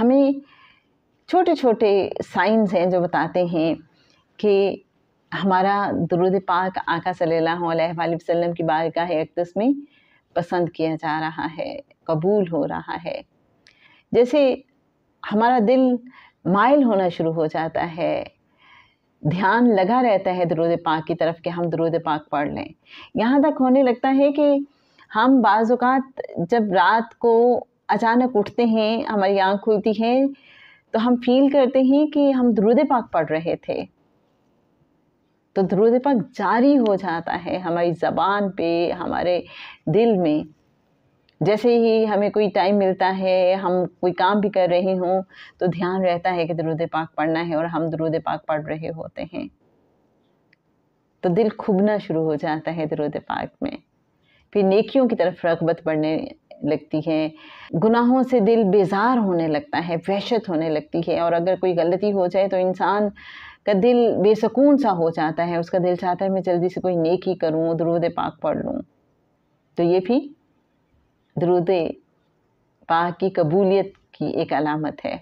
ہمیں چھوٹے چھوٹے سائنز ہیں جو بتاتے ہیں کہ ہمارا درود پاک آقا صلی اللہ علیہ وآلہ وسلم کی بارگاہ اقدس میں پسند کیا جا رہا ہے، قبول ہو رہا ہے۔ جیسے ہمارا دل مائل ہونا شروع ہو جاتا ہے، دھیان لگا رہتا ہے درود پاک کی طرف کہ ہم درود پاک پڑھ لیں، یہاں تک ہونے لگتا ہے کہ ہم بعض اوقات جب رات کو اچانک اٹھتے ہیں، ہماری آنکھ کھلتی ہے تو ہم فیل کرتے ہیں کہ ہم درود پاک پڑھ رہے تھے، تو درود پاک جاری ہو جاتا ہے ہماری زبان پہ، ہمارے دل میں۔ جیسے ہی ہمیں کوئی ٹائم ملتا ہے، ہم کوئی کام بھی کر رہے ہوں تو دھیان رہتا ہے کہ درود پاک پڑھنا ہے اور ہم درود پاک پڑھ رہے ہوتے ہیں، تو دل کھبنا شروع ہو جاتا ہے درود پاک میں، پھر نیکیوں کی طرف رغبت بڑھنے لگتی ہے، گناہوں سے دل بیزار ہونے لگتا ہے، وحشت ہونے لگتی ہے، اور اگر کوئی غلطی ہو جائے تو انسان کا دل بے سکون سا ہو جاتا ہے، اس کا دل چاہتا ہے میں جلدی سے کوئی نیکی کروں، درود پاک پڑھ لوں۔ تو یہ بھی درود پاک کی قبولیت کی ایک علامت ہے۔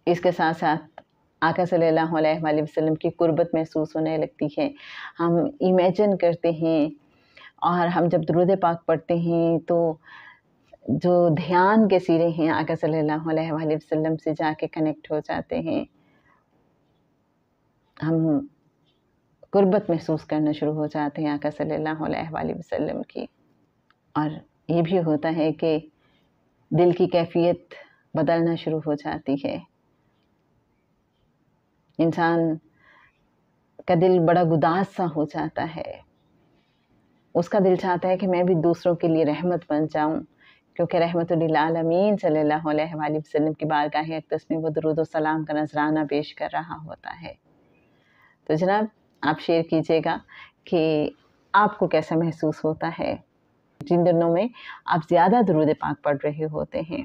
اس کے ساتھ ساتھ آقا صلی اللہ علیہ وآلہ وسلم کی قربت محسوس ہونے لگتی ہے، ہم امیجن کرتے ہیں، اور ہم جب درود پاک پڑھتے ہیں تو جو دھیان کے سیرے ہیں آقا صلی اللہ علیہ وآلہ وسلم سے جا کے کنیکٹ ہو جاتے ہیں، ہم قربت محسوس کرنا شروع ہو جاتے ہیں آقا صلی اللہ علیہ وآلہ وسلم کی، اور یہ بھی ہوتا ہے کہ دل کی کیفیت بدلنا شروع ہو جاتی ہے، انسان کا دل بڑا گداز سا ہو جاتا ہے، اس کا دل چاہتا ہے کہ میں بھی دوسروں کے لیے رحمت بن جاؤں، کیونکہ رحمت للعالمین صلی اللہ علیہ وآلہ وسلم کی بارگاہ اقدس میں وہ درود و سلام کا نذرانہ پیش کر رہا ہوتا ہے۔ تو جناب آپ شیئر کیجئے گا کہ آپ کو کیسا محسوس ہوتا ہے جن دنوں میں آپ زیادہ درود پاک پڑھ رہے ہوتے ہیں۔